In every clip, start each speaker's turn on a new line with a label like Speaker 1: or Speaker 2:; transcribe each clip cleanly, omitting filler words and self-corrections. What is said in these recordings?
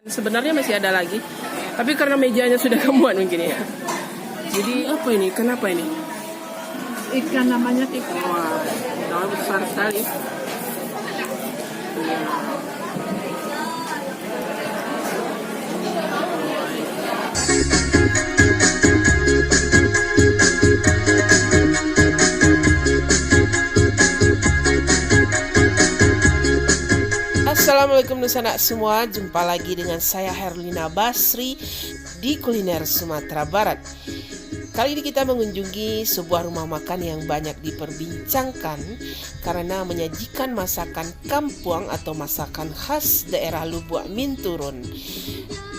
Speaker 1: Sebenarnya masih ada lagi, tapi karena mejanya sudah kemuat mungkin ya. Jadi apa ini? Kenapa ini?
Speaker 2: Ikan namanya tikar.
Speaker 1: Wah, ikannya besar sekali. Assalamualaikum Nusana semua, jumpa lagi dengan saya Herlina Basri di Kuliner Sumatera Barat. Kali ini kita mengunjungi sebuah rumah makan yang banyak diperbincangkan karena menyajikan masakan kampuang atau masakan khas daerah Lubuk Minturun.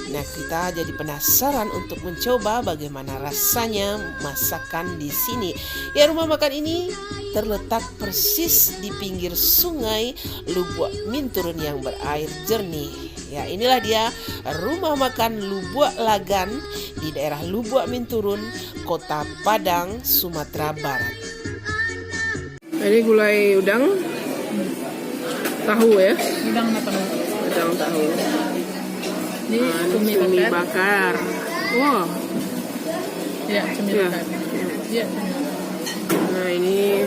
Speaker 1: Nah, kita jadi penasaran untuk mencoba bagaimana rasanya masakan di sini. Ya, rumah makan ini terletak persis di pinggir sungai Lubuk Minturun yang berair jernih. Ya, inilah dia rumah makan Lubuk Lagan di daerah Lubuk Minturun, Kota Padang, Sumatera Barat. Ini gulai udang, tahu ya?
Speaker 2: Udang tahu.
Speaker 1: Udang tahu.
Speaker 2: Ini cumi
Speaker 1: bakar. Wow.
Speaker 2: Ya, cumi
Speaker 1: Ya.
Speaker 2: bakar. Ya.
Speaker 1: Nah, ini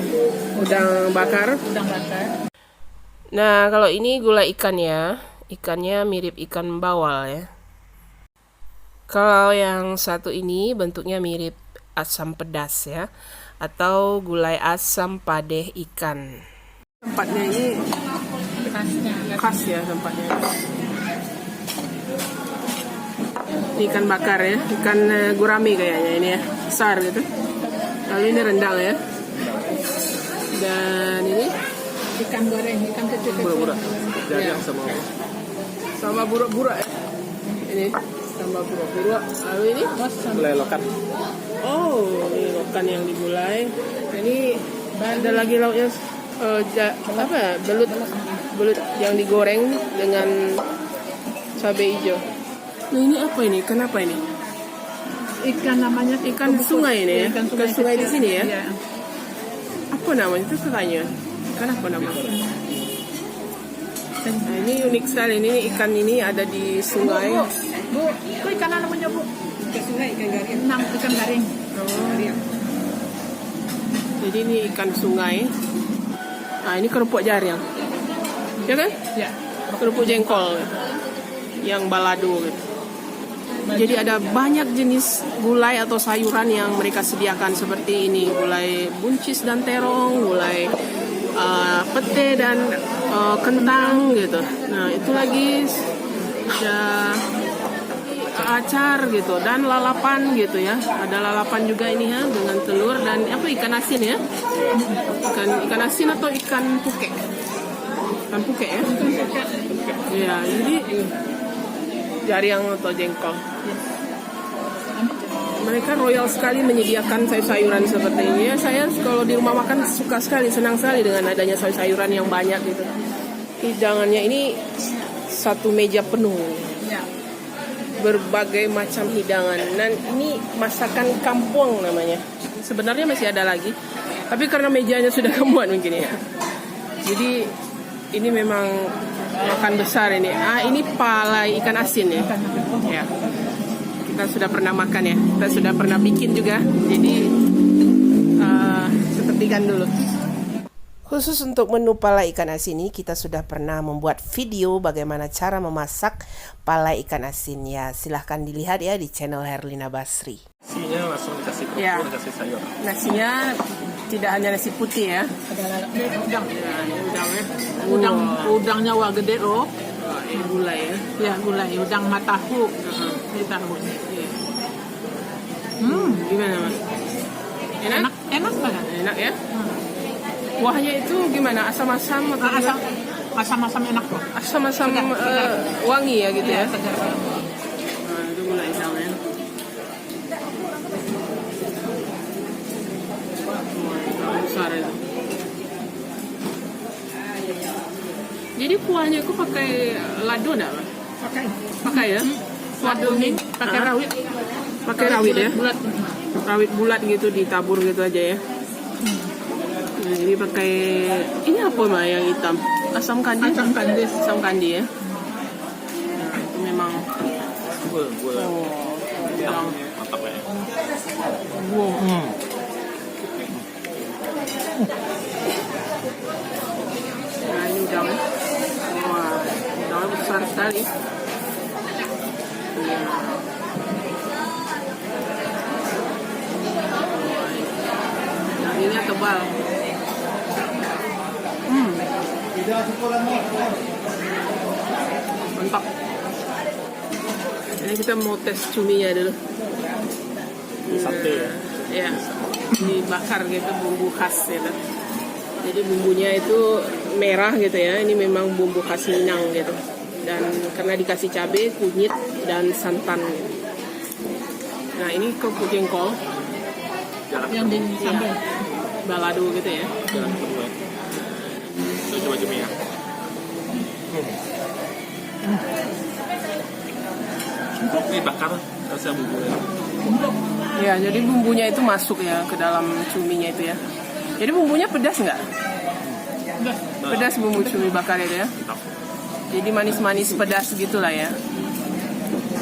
Speaker 1: udang bakar.
Speaker 2: Udang bakar.
Speaker 1: Nah, kalau ini gulai ikan ya. Ikannya mirip ikan bawal ya. Kalau yang satu ini bentuknya mirip asam pedas ya, atau gulai asam padeh ikan. Tempatnya ini khas ya tempatnya. Ini ikan bakar ya, ikan gurame kayaknya ini ya, besar gitu. Lalu ini rendang ya. Dan ini
Speaker 2: Ikan goreng, ikan kecil-kecil.
Speaker 1: Bura-bura.
Speaker 2: Ya.
Speaker 1: Sama buruk-buruk ya. Ini sama buruk-buruk. Lalu ini
Speaker 3: Gulai lokan.
Speaker 1: oh, ini lokan yang digulai. Ini ada lagi lauknya belut yang digoreng dengan cabai hijau. Nah, ini apa ini? Kenapa ini?
Speaker 2: Ikan namanya
Speaker 1: Ikan sungai ini ya? Ikan sungai di
Speaker 2: kecil.
Speaker 1: sini ya?
Speaker 2: Iya.
Speaker 1: Apa namanya? Itu katanya. Ikan apa namanya? Nah, ini unik sekali. Ini ikan ini ada di sungai.
Speaker 2: Bu, itu ikan apa namanya, Bu?
Speaker 1: Ikan sungai, ikan garing.
Speaker 2: Ikan garing.
Speaker 1: Jadi ini ikan sungai. Nah, ini kerupuk jaring. Ya kan?
Speaker 2: Ya.
Speaker 1: Kerupuk jengkol. Yang balado gitu. Jadi ada banyak jenis gulai atau sayuran yang mereka sediakan seperti ini. Gulai buncis dan terong, gulai pete dan kentang gitu. Nah, itu lagi ada acar gitu dan lalapan gitu ya. Ada lalapan juga ini ya dengan telur dan apa ikan asin ya? Ikan asin atau ikan puke? Ikan puke ya? Iya, jadi jaring atau jengkol. Mereka royal sekali menyediakan sayur-sayuran seperti ini. Ya, saya kalau di rumah makan suka sekali, senang sekali dengan adanya sayur-sayuran yang banyak gitu. Hidangannya ini satu meja penuh.
Speaker 2: Ya.
Speaker 1: Berbagai macam hidangan. Dan ini masakan kampuang namanya. Sebenarnya masih ada lagi, tapi karena mejanya sudah kemuat mungkin ya. Jadi ini memang makan besar ini. Ini palai ikan asin ya. Ya. Kita sudah pernah makan ya. Kita sudah pernah bikin juga. Jadi sepertikan dulu. Khusus untuk menu palai ikan asin ini kita sudah pernah membuat video bagaimana cara memasak palai ikan asin ya. Silahkan dilihat ya di channel Herlina Basri.
Speaker 3: Nasinya langsung dikasih kerupuk,
Speaker 1: Ya.
Speaker 3: dikasih sayur.
Speaker 1: Nasinya tidak hanya nasi putih ya.
Speaker 2: Ada udang.
Speaker 1: Ya, ini udang ya.
Speaker 2: Udangnya wah gede loh.
Speaker 1: Ini gulai ya.
Speaker 2: Ya, gulai udang matahu. Ini tahu.
Speaker 1: Iya. Gimana mas? Enak?
Speaker 2: Enak banget.
Speaker 1: Enak ya. Kuahnya itu gimana? Asam-asam atau
Speaker 2: Asam-asam enak kok.
Speaker 1: asam-asam
Speaker 2: Segar.
Speaker 1: wangi ya gitu ya?
Speaker 2: Segar.
Speaker 1: Nah, itu gulai hitam ya. Wah, besar itu. Jadi kuahnya itu pakai lado enggak, Mas?
Speaker 2: Pakai.
Speaker 1: Pakai ya?
Speaker 2: Lado ini pakai rawit.
Speaker 1: Pakai rawit ya?
Speaker 2: Bulat.
Speaker 1: Rawit bulat gitu ditabur gitu aja ya. Nah, ini pakai ini apa mah yang hitam? Asam kandi.
Speaker 2: Asam kandi.
Speaker 1: Asam kandi ya. Nah, itu memang
Speaker 3: Gula.
Speaker 2: Oh, udang.
Speaker 3: Mantap ya.
Speaker 2: Wow. Nah, ini udangnya. Wah, udangnya besar sekali. Iya. Dagingnya tebal. Mantap. Ini kita mau tes cuminya dulu.
Speaker 3: Sate ya.
Speaker 2: Ya, dibakar gitu, bumbu khas gitu. Jadi bumbunya itu merah gitu ya. Ini memang bumbu khas Minang gitu. Dan karena dikasih cabai, kunyit, dan santan. Nah, ini kerupuk jengkol yang di sambal balado gitu ya.
Speaker 3: Jangan kedua. Kita coba cumi ya. Ini bakar rasa bumbunya.
Speaker 2: Ya, jadi bumbunya itu masuk ya ke dalam cuminya itu ya. Jadi bumbunya pedas nggak? Pedas bumbu cumi bakar itu ya. Jadi manis-manis pedas gitulah ya.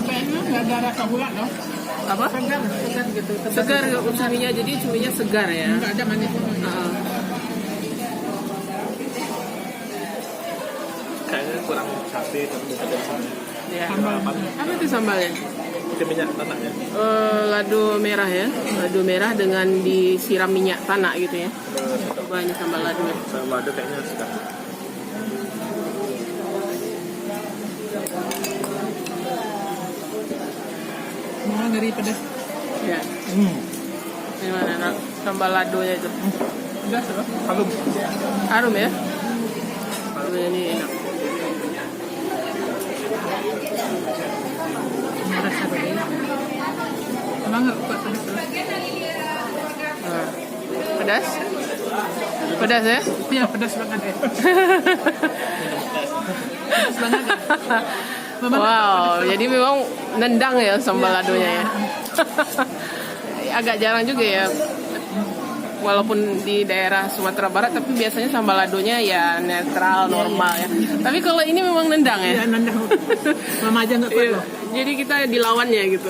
Speaker 4: Kayaknya nggak ada rasa gula loh.
Speaker 2: Apa?
Speaker 4: Segar gitu.
Speaker 2: Segar cuminya, jadi cuminya segar ya.
Speaker 4: Nggak ada manis.
Speaker 3: Kayaknya kurang sate tapi ada sambal.
Speaker 2: Ya.
Speaker 3: Sambal apa?
Speaker 2: Apa itu sambalnya?
Speaker 3: Itu minyak tanah ya.
Speaker 2: Lado merah ya. Lado merah dengan disiram minyak tanah gitu ya. Coba ini sambal lado.
Speaker 3: Sambal ada kayaknya sudah.
Speaker 4: Mau ngeri pedas.
Speaker 2: Ya. Gimana nak sambal ladonya itu?
Speaker 4: Pedas loh.
Speaker 3: Halum.
Speaker 2: Harum ya? Harum ini enak.
Speaker 4: Rasa begini. Emang nggak kuat pedas loh.
Speaker 2: Nah. Pedas? Pedas ya?
Speaker 4: Iya pedas banget ya. Pedas banget ya.
Speaker 2: Wow, jadi memang nendang ya sambal ladonya ya. Agak jarang juga ya. Walaupun di daerah Sumatera Barat, tapi biasanya sambal ladonya ya netral, normal ya. Tapi kalau ini memang nendang ya.
Speaker 4: Iya nendang. Mama aja nggak kuat
Speaker 2: Iya,
Speaker 4: loh.
Speaker 2: jadi kita dilawannya gitu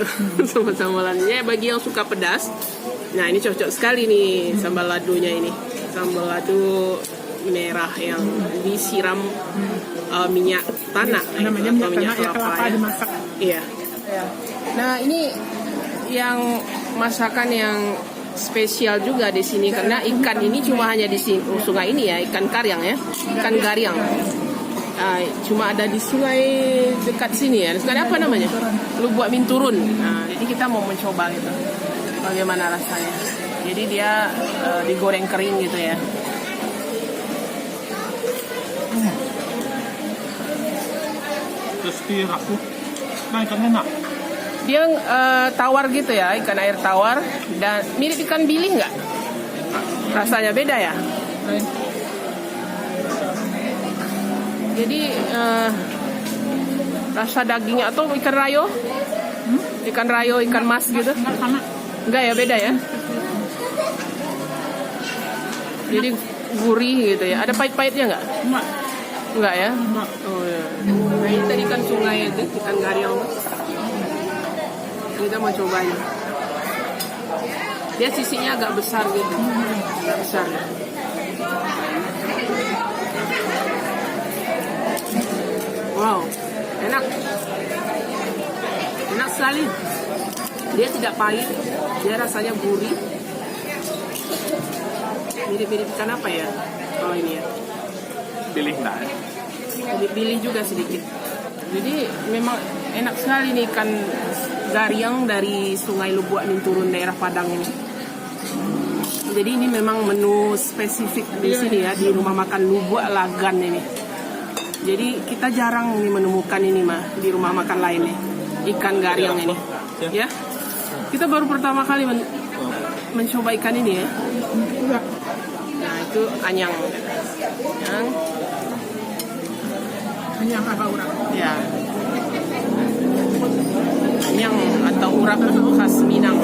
Speaker 2: sama sambalannya. Bagi yang suka pedas, nah ini cocok sekali nih sambal ladonya ini. Sambal lado merah yang disiram minyak tanah.
Speaker 4: Namanya
Speaker 2: atau
Speaker 4: minyak tanah ya, kelapa
Speaker 2: ya.
Speaker 4: dimasak.
Speaker 2: Iya. Nah ini yang masakan yang spesial juga di sini karena ikan ini cuma hanya di sungai ini ya, ikan karyang ya, ikan garyang. Cuma ada di sungai dekat sini ya. Sungai apa namanya? Lubuk Minturun. Nah, jadi kita mau mencoba gitu. Bagaimana rasanya? Jadi dia digoreng kering gitu ya.
Speaker 3: Crispy rapuh. Nah ikannya enak.
Speaker 2: Dia tawar gitu ya, ikan air tawar dan mirip ikan bilih nggak? Rasanya beda ya? Jadi rasa dagingnya atau ikan rayo? Ikan rayo, ikan mas gitu?
Speaker 4: Sama.
Speaker 2: Enggak ya, beda ya? Jadi gurih gitu ya. Ada pahit-pahitnya nggak?
Speaker 4: Enggak.
Speaker 2: Enggak ya?
Speaker 4: Enggak.
Speaker 2: Oh ya. Nah ini tadi ikan sungai itu, ikan garyang. Kita mau cobain. Dia sisinya agak besar gitu. Agak besar. Wow, enak. Enak sekali. Dia tidak pahit. Dia rasanya gurih. Mirip-mirip ikan apa ya? Oh ini ya.
Speaker 3: Pilih enggak?
Speaker 2: Pilih juga sedikit. Jadi memang enak sekali nih ikan garyang dari Sungai Lubuk Minturun daerah Padang ini. Jadi ini memang menu spesifik di sini ya, di rumah makan Lubuk Lagan ini. Jadi kita jarang nih menemukan ini mah di rumah makan lain nih, ikan garyang ini. Ya, kita baru pertama kali mencoba ikan ini ya. Nah itu anyang.
Speaker 4: Anyang apa urap?
Speaker 2: Ya. Anyang atau urap khas Minang.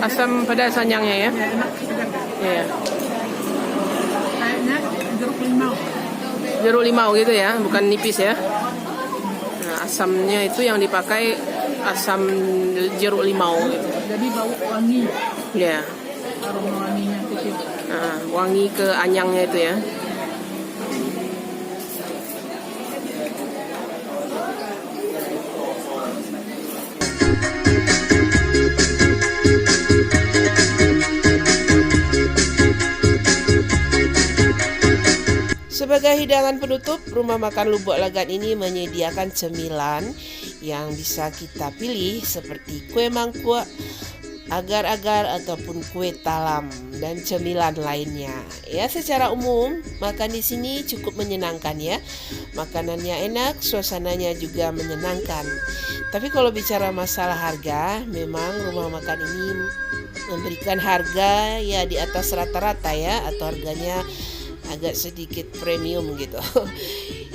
Speaker 2: Asam pedas anyangnya ya.
Speaker 4: Ya, enak segar.
Speaker 2: Iya.
Speaker 4: Kayaknya jeruk limau.
Speaker 2: Jeruk limau gitu ya, bukan nipis ya. Nah, asamnya itu yang dipakai asam jeruk limau gitu.
Speaker 4: Jadi bau wangi,
Speaker 2: Ya.
Speaker 4: aroma wanginya kecil.
Speaker 2: Nah, wangi ke anyangnya itu ya.
Speaker 1: Sebagai hidangan penutup, rumah makan Lubuk Lagan ini menyediakan cemilan yang bisa kita pilih seperti kue mangkuk, agar-agar ataupun kue talam dan cemilan lainnya. Ya, secara umum makan di sini cukup menyenangkan ya. Makanannya enak, suasananya juga menyenangkan. Tapi kalau bicara masalah harga, memang rumah makan ini memberikan harga ya di atas rata-rata ya, atau harganya agak sedikit premium gitu.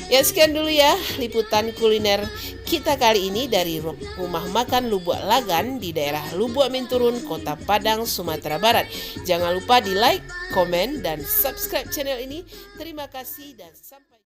Speaker 1: Ya, sekian dulu ya liputan kuliner kita kali ini dari rumah makan Lubuk Lagan di daerah Lubuk Minturun, Kota Padang, Sumatera Barat. Jangan lupa di like, komen, dan subscribe channel ini. Terima kasih dan sampai